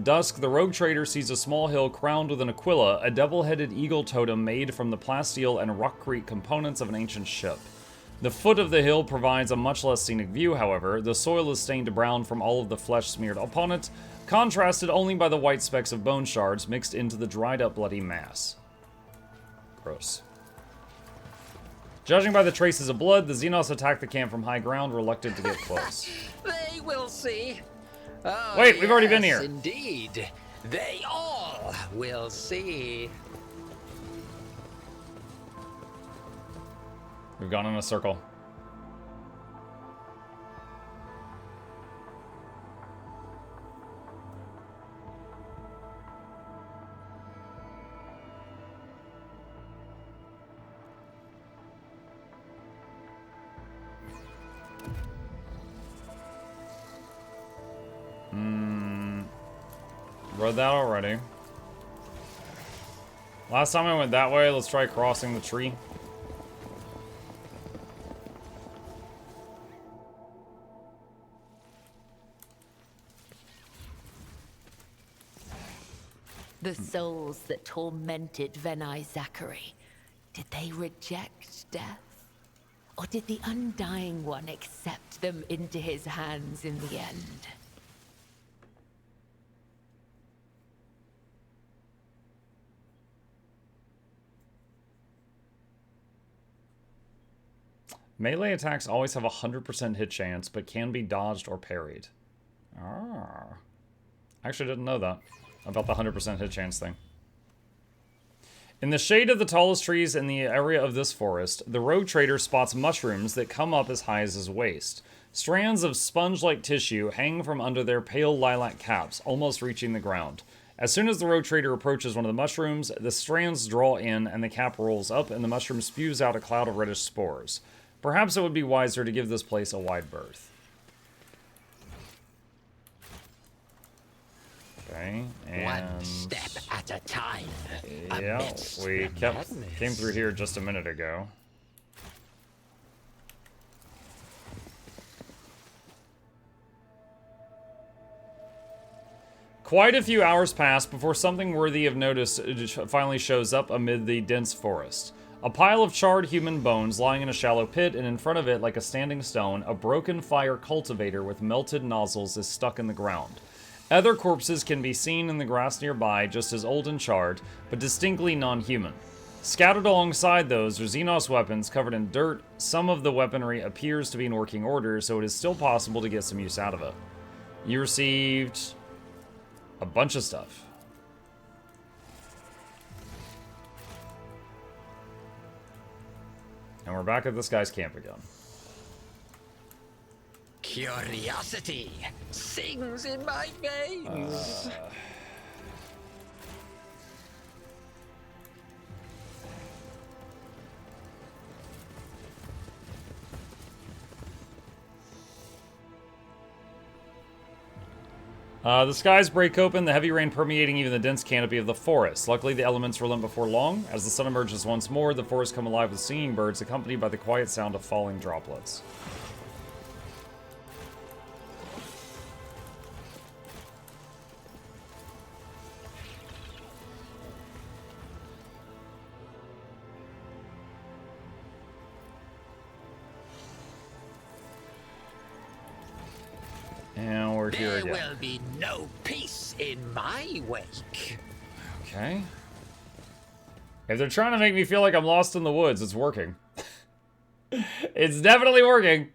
dusk, the rogue trader sees a small hill crowned with an aquila, a double-headed eagle totem made from the plasteel and rockcrete components of an ancient ship. The foot of the hill provides a much less scenic view, however. The soil is stained brown from all of the flesh smeared upon it, contrasted only by the white specks of bone shards mixed into the dried-up bloody mass. Gross. Judging by the traces of blood, the Xenos attack the camp from high ground, reluctant to get close. They will see. Oh, wait, we've already been here. Indeed. They all will see. We've gone in a circle. Read that already. Last time I went that way, let's try crossing the tree. The souls that tormented Venai Zachary, did they reject death? Or did the Undying One accept them into his hands in the end? Melee attacks always have a 100% hit chance, but can be dodged or parried. Ah. Actually didn't know that, about the 100% hit chance thing. In the shade of the tallest trees in the area of this forest, the rogue trader spots mushrooms that come up as high as his waist. Strands of sponge-like tissue hang from under their pale lilac caps, almost reaching the ground. As soon as the rogue trader approaches one of the mushrooms, the strands draw in and the cap rolls up and the mushroom spews out a cloud of reddish spores. Perhaps it would be wiser to give this place a wide berth. Okay, and... One step at a time. Yeah, we came through here just a minute ago. Quite a few hours pass before something worthy of notice finally shows up amid the dense forest. A pile of charred human bones lying in a shallow pit, and in front of it, like a standing stone, a broken fire cultivator with melted nozzles is stuck in the ground. Other corpses can be seen in the grass nearby, just as old and charred, but distinctly non-human. Scattered alongside those are Xenos weapons covered in dirt. Some of the weaponry appears to be in working order, so it is still possible to get some use out of it. You received a bunch of stuff. And we're back at this guy's camp again. Curiosity sings in my veins. The skies break open, the heavy rain permeating even the dense canopy of the forest. Luckily, the elements relent before long. As the sun emerges once more, the forest come alive with singing birds, accompanied by the quiet sound of falling droplets. And we're here again. There will be no peace in my wake. Okay. If they're trying to make me feel like I'm lost in the woods, it's working. It's definitely working.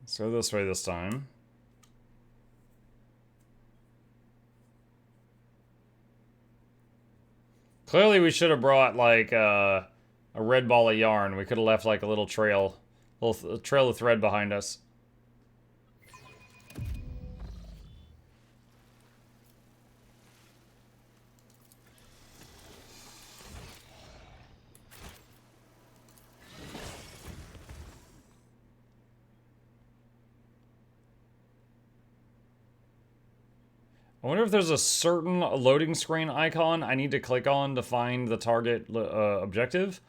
Let's go this way this time. Clearly we should have brought, like, a red ball of yarn. We could have left, like, a little trail of thread behind us. I wonder if there's a certain loading screen icon I need to click on to find the target objective,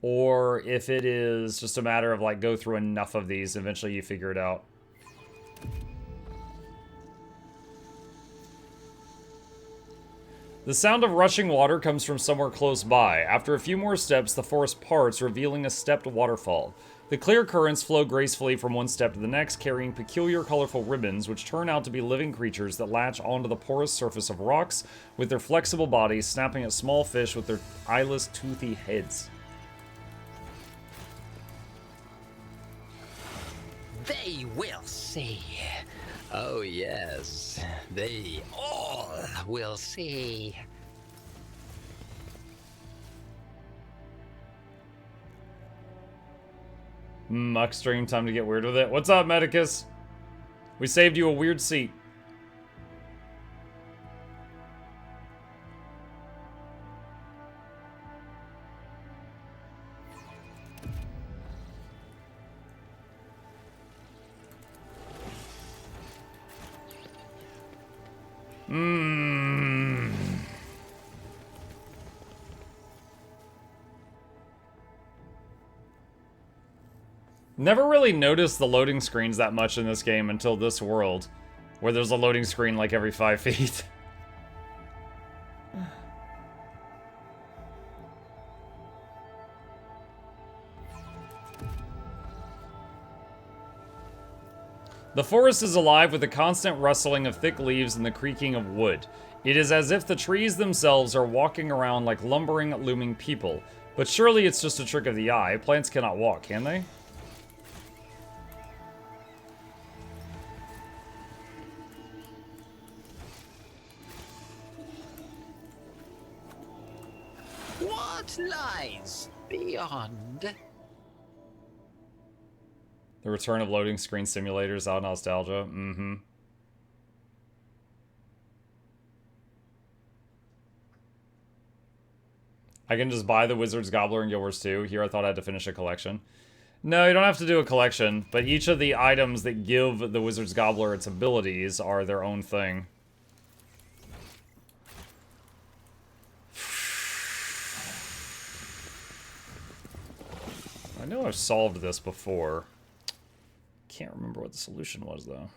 or if it is just a matter of like go through enough of these, eventually you figure it out. The sound of rushing water comes from somewhere close by. After a few more steps, the forest parts, revealing a stepped waterfall. The clear currents flow gracefully from one step to the next, carrying peculiar colorful ribbons, which turn out to be living creatures that latch onto the porous surface of rocks with their flexible bodies, snapping at small fish with their eyeless, toothy heads. They will see. Oh yes, they all will see. Upstream, time to get weird with it. What's up, Medicus? We saved you a weird seat. Never really noticed the loading screens that much in this game until this world, where there's a loading screen like every 5 feet. The forest is alive with the constant rustling of thick leaves and the creaking of wood. It is as if the trees themselves are walking around like lumbering, looming people. But surely it's just a trick of the eye. Plants cannot walk, can they? What lies beyond? The return of loading screen simulators, out nostalgia. Mm-hmm. I can just buy the Wizard's Gobbler and Guild Wars 2. Here I thought I had to finish a collection. No, you don't have to do a collection, but each of the items that give the Wizard's Gobbler its abilities are their own thing. I know I've solved this before. Can't remember what the solution was, though.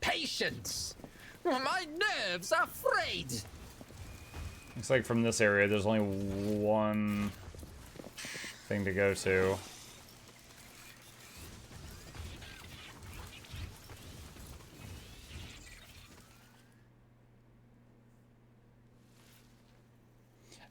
Patience! My nerves are frayed! Looks like from this area, there's only one thing to go to.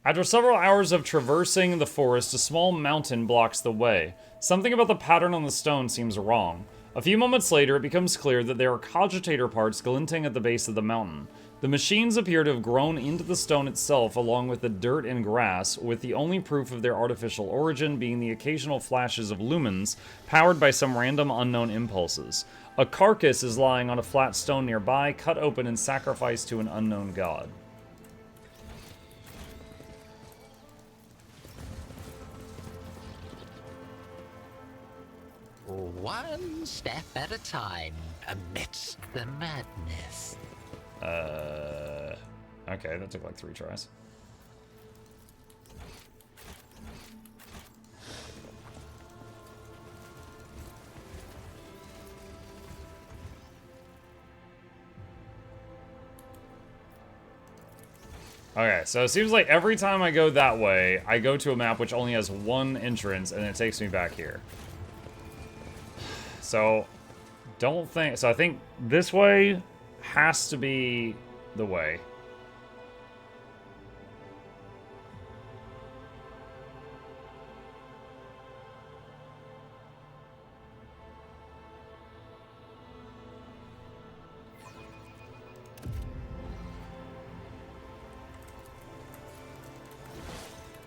After several hours of traversing the forest, a small mountain blocks the way. Something about the pattern on the stone seems wrong. A few moments later, it becomes clear that there are cogitator parts glinting at the base of the mountain. The machines appear to have grown into the stone itself along with the dirt and grass, with the only proof of their artificial origin being the occasional flashes of lumens powered by some random unknown impulses. A carcass is lying on a flat stone nearby, cut open and sacrificed to an unknown god. One step at a time amidst the madness. Okay, that took like 3 tries. Okay, so it seems like every time I go that way, I go to a map which only has one entrance, and it takes me back here. So, don't think... So I think this way has to be the way.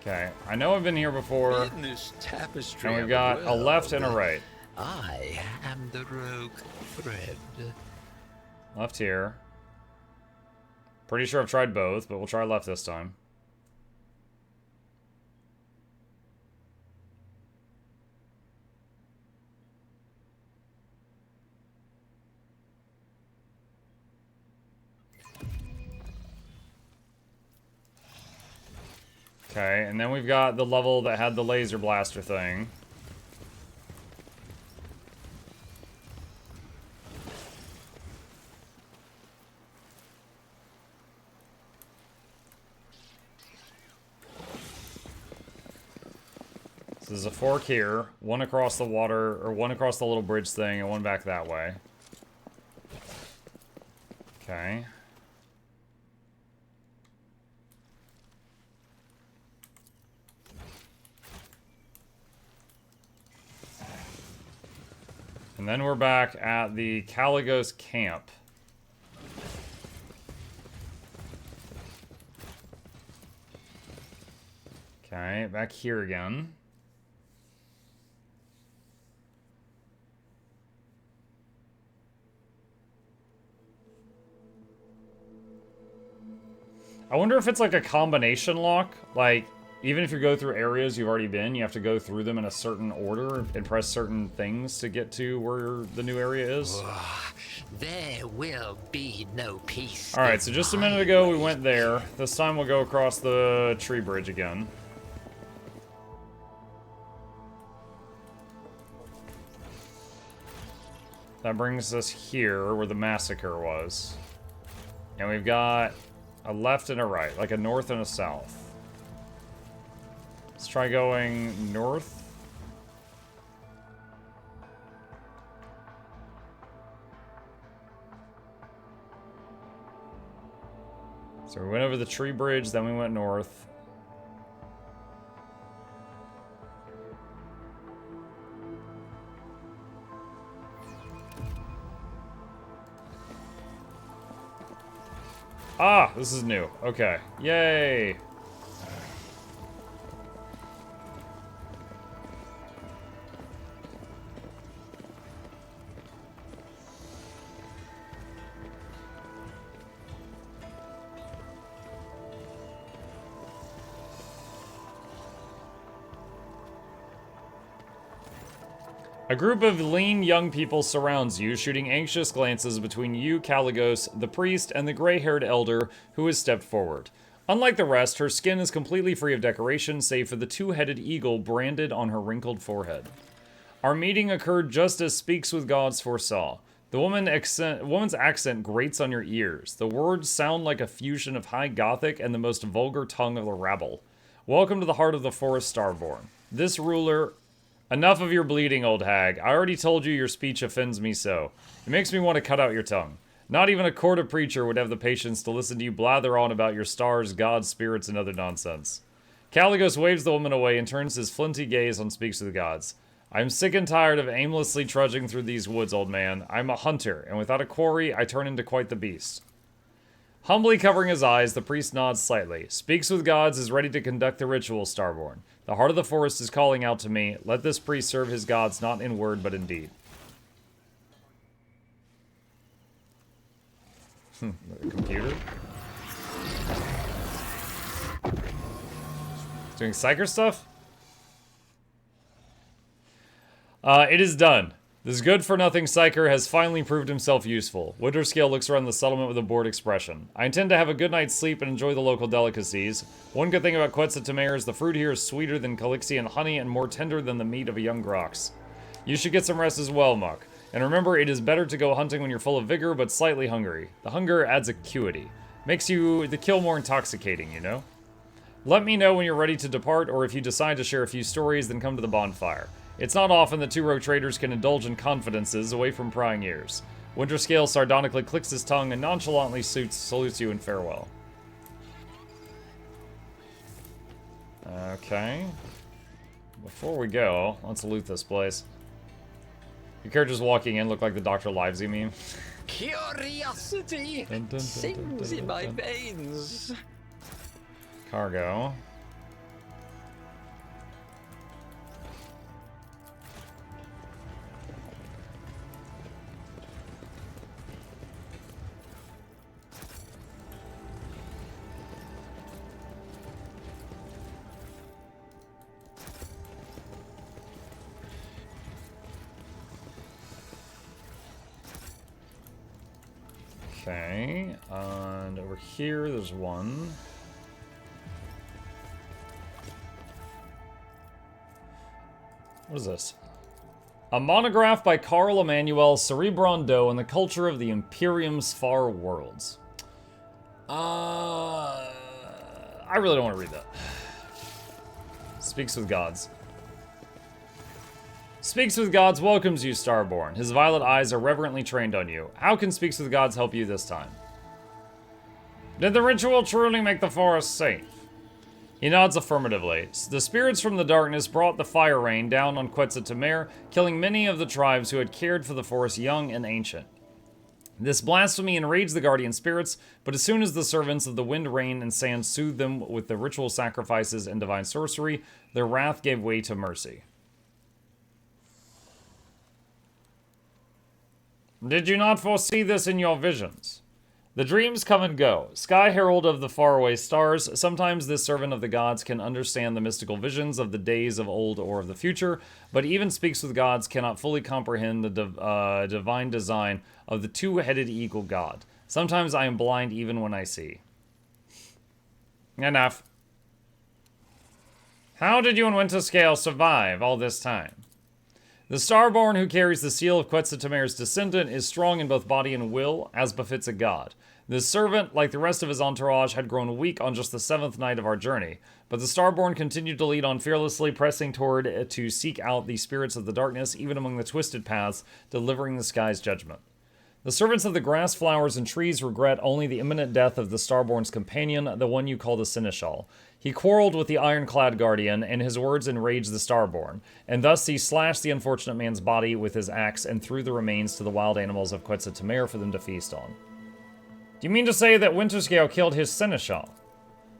Okay, I know I've been here before. In this tapestry And we've of got the a left and a world, right. I am the rogue thread. Left here. Pretty sure I've tried both, but we'll try left this time. Okay, and then we've got the level that had the laser blaster thing. So there's a fork here, one across the water, or one across the little bridge thing, and one back that way. Okay. And then we're back at the Caligos camp. Okay, back here again. I wonder if it's like a combination lock, like even if you go through areas you've already been, you have to go through them in a certain order and press certain things to get to where the new area is. There will be no peace. Alright, so just a minute ago we went there. This time we'll go across the tree bridge again. That brings us here where the massacre was. And we've got a left and a right, like a north and a south. Let's try going north. So we went over the tree bridge, then we went north. Ah, this is new. Okay. Yay. A group of lean young people surrounds you, shooting anxious glances between you, Caligos, the priest, and the gray-haired elder who has stepped forward. Unlike the rest, her skin is completely free of decoration, save for the two-headed eagle branded on her wrinkled forehead. Our meeting occurred just as Speaks with Gods foresaw. The woman's accent grates on your ears. The words sound like a fusion of High Gothic and the most vulgar tongue of the rabble. Welcome to the heart of the forest, Starborn. This ruler... Enough of your bleeding, old hag. I already told you your speech offends me so. It makes me want to cut out your tongue. Not even a court of preacher would have the patience to listen to you blather on about your stars, gods, spirits, and other nonsense. Caligos waves the woman away and turns his flinty gaze on Speaks with the Gods. I am sick and tired of aimlessly trudging through these woods, old man. I am a hunter, and without a quarry, I turn into quite the beast. Humbly covering his eyes, the priest nods slightly. Speaks with Gods is ready to conduct the ritual, Starborn. The heart of the forest is calling out to me. Let this priest serve his gods not in word, but in deed. Computer? Doing psyker stuff? It is done. This good-for-nothing psyker has finally proved himself useful. Winterscale looks around the settlement with a bored expression. I intend to have a good night's sleep and enjoy the local delicacies. One good thing about Quetzalcoatl is the fruit here is sweeter than Calixian honey and more tender than the meat of a young grox. You should get some rest as well, Muck. And remember, it is better to go hunting when you're full of vigor but slightly hungry. The hunger adds acuity. Makes the kill more intoxicating, you know? Let me know when you're ready to depart, or if you decide to share a few stories, then come to the bonfire. It's not often that two rogue traders can indulge in confidences away from prying ears. Winterscale sardonically clicks his tongue and nonchalantly salutes you in farewell. Okay. Before we go, let's loot this place. Your characters walking in look like the Dr. Livesey meme. Curiosity sings in my veins. Cargo. Okay, and over here there's one. What is this? A monograph by Carl Emanuel Cerebrondo on the culture of the Imperium's far worlds. I really don't want to read that. Speaks with Gods. Speaks with Gods welcomes you, Starborn. His violet eyes are reverently trained on you. How can Speaks with Gods help you this time? Did the ritual truly make the forest safe? He nods affirmatively. The spirits from the darkness brought the fire rain down on Quetzaltemer, killing many of the tribes who had cared for the forest young and ancient. This blasphemy enraged the guardian spirits, but as soon as the servants of the wind, rain, and sand soothed them with the ritual sacrifices and divine sorcery, their wrath gave way to mercy. Did you not foresee this in your visions? The dreams come and go. Sky Herald of the faraway stars, sometimes this servant of the gods can understand the mystical visions of the days of old or of the future, but even Speaks with Gods cannot fully comprehend the divine design of the two-headed eagle god. Sometimes I am blind even when I see. Enough. How did you and Winterscale survive all this time? The Starborn who carries the seal of Quetzaltemer's descendant is strong in both body and will, as befits a god. This servant, like the rest of his entourage, had grown weak on just the 7th night of our journey, but the Starborn continued to lead on fearlessly, pressing toward to seek out the spirits of the darkness, even among the twisted paths, delivering the sky's judgment. The servants of the grass, flowers, and trees regret only the imminent death of the Starborn's companion, the one you call the Seneschal. He quarreled with the ironclad guardian, and his words enraged the Starborn, and thus he slashed the unfortunate man's body with his axe and threw the remains to the wild animals of Quetzaltemer for them to feast on. Do you mean to say that Winterscale killed his Seneschal?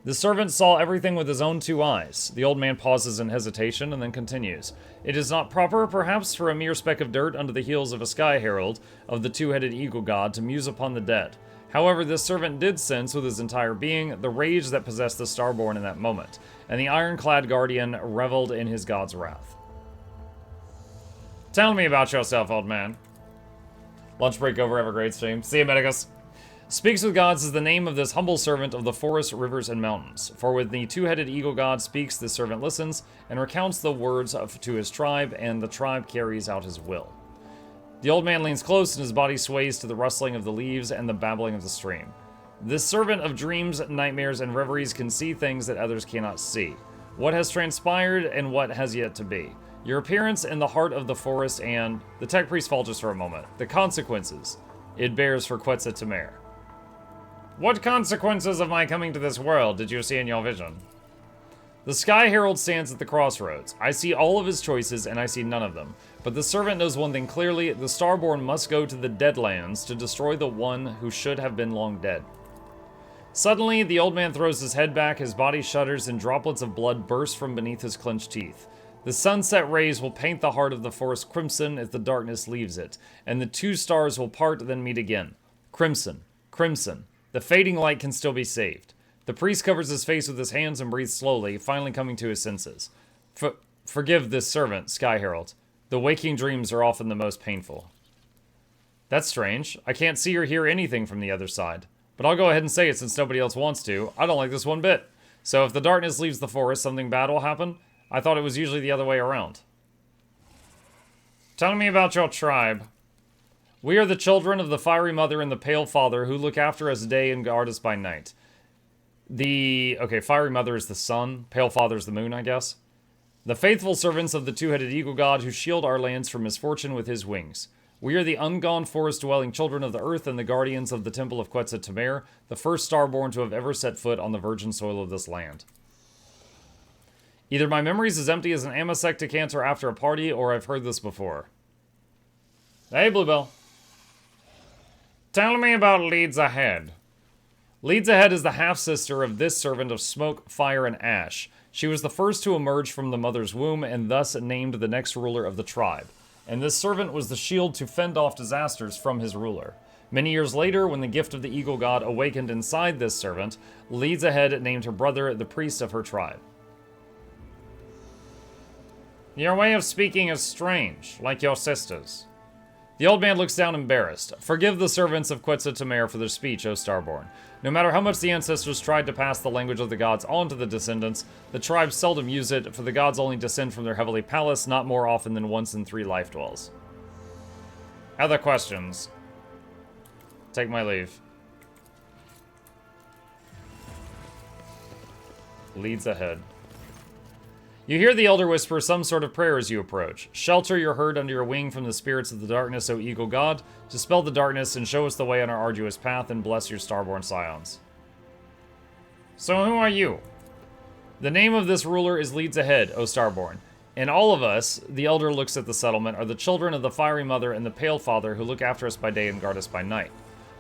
The servant saw everything with his own 2 eyes. The old man pauses in hesitation and then continues. It is not proper, perhaps, for a mere speck of dirt under the heels of a sky herald of the two-headed eagle god to muse upon the dead. However, this servant did sense with his entire being the rage that possessed the Starborn in that moment, and the ironclad guardian reveled in his god's wrath. Tell me about yourself, old man. Lunch break over, have a great stream. See you, Medicus. Speaks with Gods is the name of this humble servant of the forests, rivers, and mountains. For when the two-headed eagle god speaks, the servant listens and recounts the words to his tribe, and the tribe carries out his will. The old man leans close, and his body sways to the rustling of the leaves and the babbling of the stream. This servant of dreams, nightmares, and reveries can see things that others cannot see. What has transpired and what has yet to be. Your appearance in the heart of the forest and... The tech priest falters for a moment. The consequences it bears for Quetzaltemer. What consequences of my coming to this world did you see in your vision? The Sky Herald stands at the crossroads. I see all of his choices, and I see none of them. But the servant knows one thing clearly. The Starborn must go to the Deadlands to destroy the one who should have been long dead. Suddenly, the old man throws his head back, his body shudders, and droplets of blood burst from beneath his clenched teeth. The sunset rays will paint the heart of the forest crimson if the darkness leaves it, and the 2 stars will part, then meet again. Crimson. Crimson. The fading light can still be saved. The priest covers his face with his hands and breathes slowly, finally coming to his senses. Forgive this servant, Sky Herald. The waking dreams are often the most painful. That's strange. I can't see or hear anything from the other side. But I'll go ahead and say it since nobody else wants to. I don't like this one bit. So if the darkness leaves the forest, something bad will happen? I thought it was usually the other way around. Tell me about your tribe. We are the children of the Fiery Mother and the Pale Father who look after us day and guard us by night. Okay, Fiery Mother is the sun. Pale Father is the moon, I guess. The faithful servants of the two-headed eagle god who shield our lands from misfortune with his wings. We are the ungone forest-dwelling children of the earth and the guardians of the temple of Quetzaltemer, the first starborn to have ever set foot on the virgin soil of this land. Either my memory's as empty as an Amasec decanter after a party, or I've heard this before. Hey, Bluebell. Tell me about Leads Ahead. Leads Ahead is the half-sister of this servant of smoke, fire, and ash. She was the first to emerge from the mother's womb and thus named the next ruler of the tribe. And this servant was the shield to fend off disasters from his ruler. Many years later, when the gift of the eagle god awakened inside this servant, Leads Ahead named her brother the priest of her tribe. Your way of speaking is strange, like your sister's. The old man looks down embarrassed. Forgive the servants of Quetzalcoatl for their speech, O Starborn. No matter how much the ancestors tried to pass the language of the gods on to the descendants, the tribes seldom use it, for the gods only descend from their heavenly palace not more often than once in 3 life dwells. Other questions? Take my leave. Leads ahead. You hear the elder whisper some sort of prayer as you approach. Shelter your herd under your wing from the spirits of the darkness, O Eagle God. Dispel the darkness and show us the way on our arduous path, and bless your starborn scions. So who are you? The name of this ruler is Leads Ahead, O Starborn. And all of us, the elder looks at the settlement, are the children of the Fiery Mother and the Pale Father who look after us by day and guard us by night.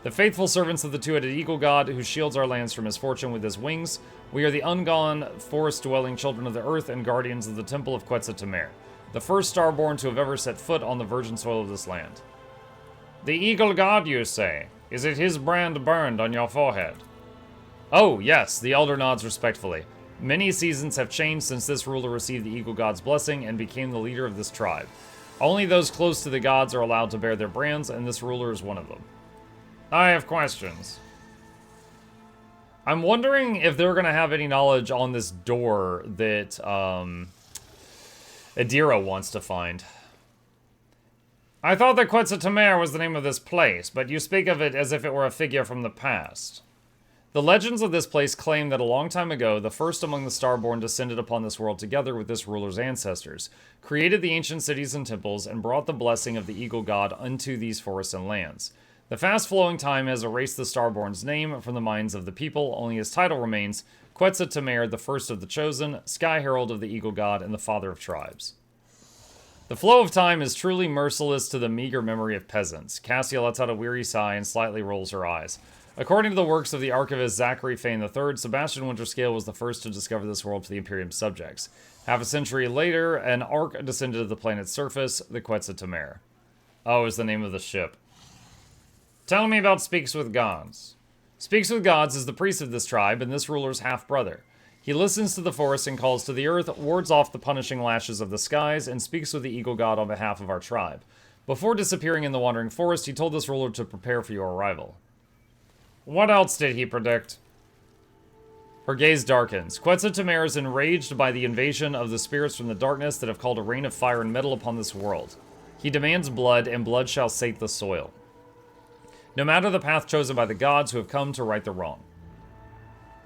The faithful servants of the two-headed eagle god who shields our lands from misfortune with his wings. We are the ungone, forest-dwelling children of the earth and guardians of the temple of Quetzalcoatl, the first starborn to have ever set foot on the virgin soil of this land. The eagle god, you say? Is it his brand burned on your forehead? Oh, yes, the elder nods respectfully. Many seasons have changed since this ruler received the eagle god's blessing and became the leader of this tribe. Only those close to the gods are allowed to bear their brands, and this ruler is one of them. I have questions. I'm wondering if they're going to have any knowledge on this door that Adira wants to find. I thought that Quetzalcoatl was the name of this place, but you speak of it as if it were a figure from the past. The legends of this place claim that a long time ago, the first among the Starborn descended upon this world together with this ruler's ancestors, created the ancient cities and temples, and brought the blessing of the Eagle God unto these forests and lands. The fast-flowing time has erased the Starborn's name from the minds of the people, only his title remains, Quetzalcoatl, the first of the chosen, Sky Herald of the Eagle God, and the father of tribes. The flow of time is truly merciless to the meager memory of peasants. Cassia lets out a weary sigh and slightly rolls her eyes. According to the works of the archivist Zachary Fane III, Sebastian Winterscale was the first to discover this world to the Imperium's subjects. Half a century later, an ark descended to the planet's surface, the Quetzalcoatl. Oh, is the name of the ship. Tell me about Speaks with Gods. Speaks with Gods is the priest of this tribe and this ruler's half-brother. He listens to the forest and calls to the earth, wards off the punishing lashes of the skies, and speaks with the Eagle God on behalf of our tribe. Before disappearing in the wandering forest, he told this ruler to prepare for your arrival. What else did he predict? Her gaze darkens. Quetzalcoatl is enraged by the invasion of the spirits from the darkness that have called a rain of fire and metal upon this world. He demands blood, and blood shall sate the soil. No matter the path chosen by the gods who have come to right the wrong.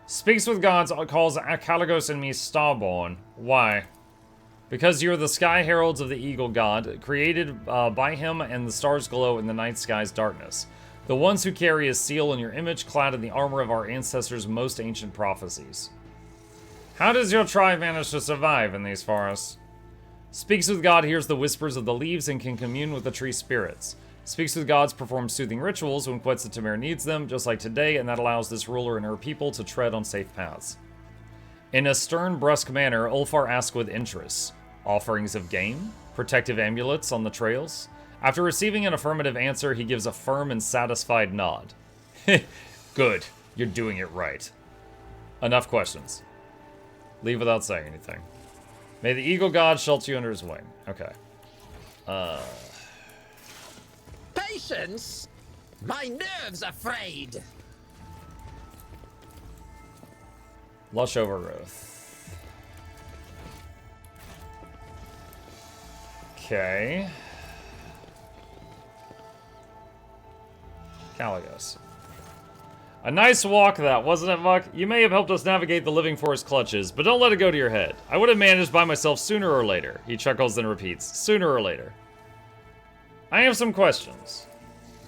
Speaks with Gods calls Caligos and me Starborn. Why? Because you're the sky heralds of the Eagle God, created by him, and the stars glow in the night sky's darkness. The ones who carry his seal and your image clad in the armor of our ancestors' most ancient prophecies. How does your tribe manage to survive in these forests? Speaks with God hears the whispers of the leaves and can commune with the tree spirits. Speaks with Gods performs soothing rituals when Quetzalcoatl needs them, just like today, and that allows this ruler and her people to tread on safe paths. In a stern, brusque manner, Ulfar asks with interest. Offerings of game? Protective amulets on the trails? After receiving an affirmative answer, he gives a firm and satisfied nod. Good. You're doing it right. Enough questions. Leave without saying anything. May the Eagle God shelter you under his wing. Okay. Patience? My nerves are frayed. Lush overgrowth. Okay. Caligos. A nice walk that, wasn't it, Muck? You may have helped us navigate the living forest clutches, but don't let it go to your head. I would have managed by myself sooner or later. He chuckles then repeats, sooner or later. I have some questions.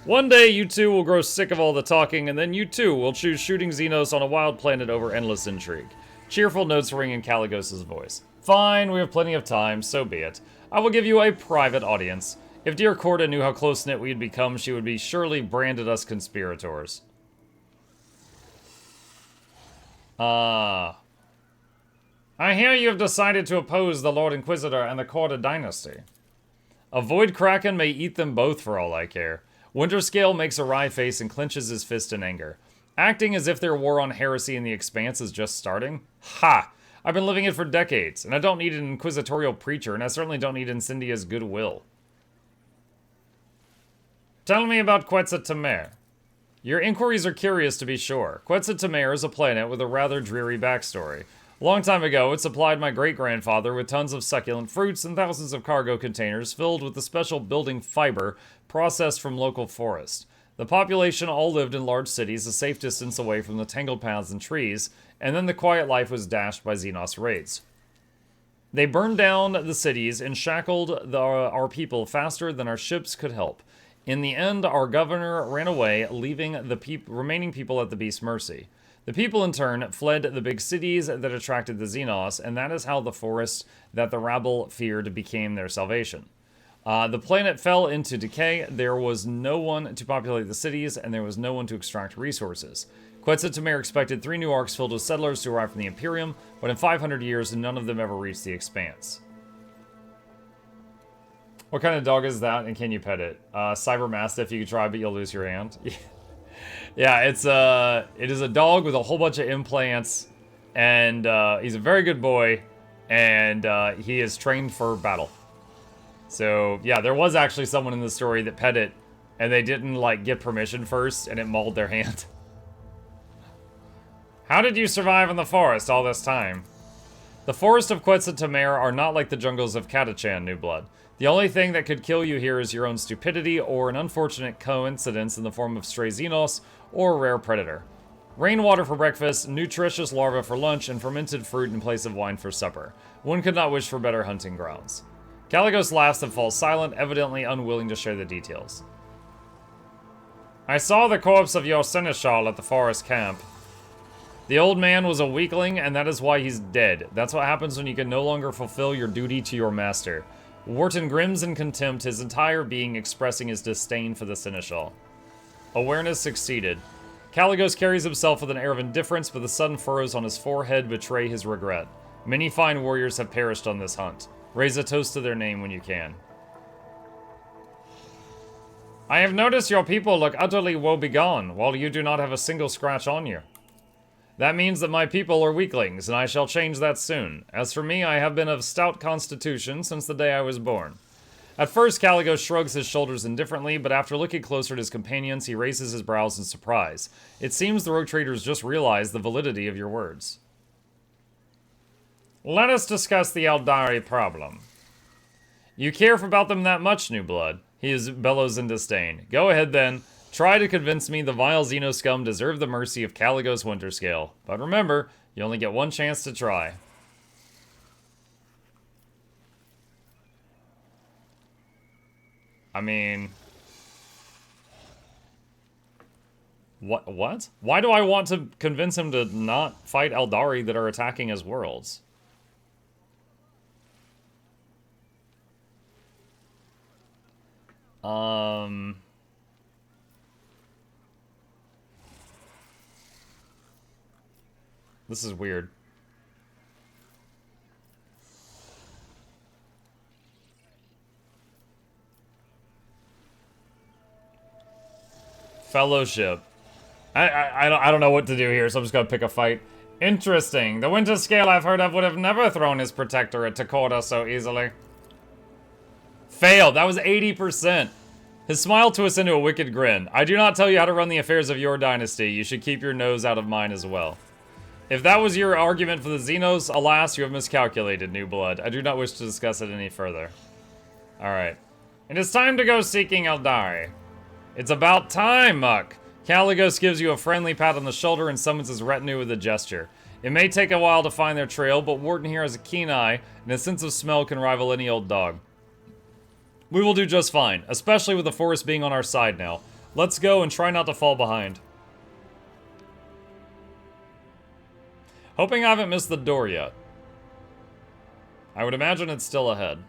One day you two will grow sick of all the talking, and then you too will choose shooting Xenos on a wild planet over endless intrigue. Cheerful notes ring in Caligos' voice. Fine, we have plenty of time, so be it. I will give you a private audience. If dear Corda knew how close-knit we'd become, she would be surely branded us conspirators. I hear you have decided to oppose the Lord Inquisitor and the Corda dynasty. A void kraken may eat them both for all I care. Winterscale makes a wry face and clenches his fist in anger. Acting as if their war on heresy in the Expanse is just starting? Ha! I've been living it for decades, and I don't need an inquisitorial preacher, and I certainly don't need Incendia's goodwill. Tell me about Quetzaltemer. Your inquiries are curious to be sure. Quetzaltemer is a planet with a rather dreary backstory. A long time ago, it supplied my great-grandfather with tons of succulent fruits and thousands of cargo containers filled with the special building fiber processed from local forests. The population all lived in large cities a safe distance away from the tangled paths and trees, and then the quiet life was dashed by Xenos raids. They burned down the cities and shackled our people faster than our ships could help. In the end, our governor ran away, leaving the remaining people at the beast's mercy. The people, in turn, fled the big cities that attracted the Xenos, and that is how the forests that the rabble feared became their salvation. The planet fell into decay, there was no one to populate the cities, and there was no one to extract resources. Quetzaltemer expected 3 new arcs filled with settlers to arrive from the Imperium, but in 500 years, none of them ever reached the Expanse. What kind of dog is that, and can you pet it? Cyber Mastiff, you can try, but you'll lose your hand. Yeah, it is a dog with a whole bunch of implants, and he's a very good boy, and he is trained for battle. So, yeah, there was actually someone in the story that pet it, and they didn't, like, get permission first, and it mauled their hand. How did you survive in the forest all this time? The forests of Quetzaltemer are not like the jungles of Catachan, New Blood. The only thing that could kill you here is your own stupidity or an unfortunate coincidence in the form of stray Xenos or a rare predator. Rainwater for breakfast, nutritious larvae for lunch, and fermented fruit in place of wine for supper. One could not wish for better hunting grounds. Caligos laughs and falls silent, evidently unwilling to share the details. I saw the corpse of your seneschal at the forest camp. The old man was a weakling, and that is why he's dead. That's what happens when you can no longer fulfill your duty to your master. Wharton grins in contempt, his entire being expressing his disdain for the seneschal. Awareness succeeded. Caligos carries himself with an air of indifference, but the sudden furrows on his forehead betray his regret. Many fine warriors have perished on this hunt. Raise a toast to their name when you can. I have noticed your people look utterly woebegone, while you do not have a single scratch on you. That means that my people are weaklings, and I shall change that soon. As for me, I have been of stout constitution since the day I was born. At first, Caligos shrugs his shoulders indifferently, but after looking closer at his companions, he raises his brows in surprise. It seems the rogue traders just realized the validity of your words. Let us discuss the Eldari problem. You care about them that much, New Blood? He bellows in disdain. Go ahead then. Try to convince me the vile Xeno scum deserve the mercy of Caligos Winterscale. But remember, you only get one chance to try. I mean... What? Why do I want to convince him to not fight Eldari that are attacking his worlds? This is weird. Fellowship. I don't know what to do here, so I'm just gonna pick a fight. Interesting. The Winterscale I've heard of would have never thrown his protectorate to Corda so easily. Failed. That was 80%. His smile twists into a wicked grin. I do not tell you how to run the affairs of your dynasty. You should keep your nose out of mine as well. If that was your argument for the Xenos, alas, you have miscalculated, New Blood. I do not wish to discuss it any further. Alright. It is time to go seeking Eldari. It's about time, Muck. Caligos gives you a friendly pat on the shoulder and summons his retinue with a gesture. It may take a while to find their trail, but Wharton here has a keen eye, and his sense of smell can rival any old dog. We will do just fine, especially with the forest being on our side now. Let's go and try not to fall behind. Hoping I haven't missed the door yet. I would imagine it's still ahead.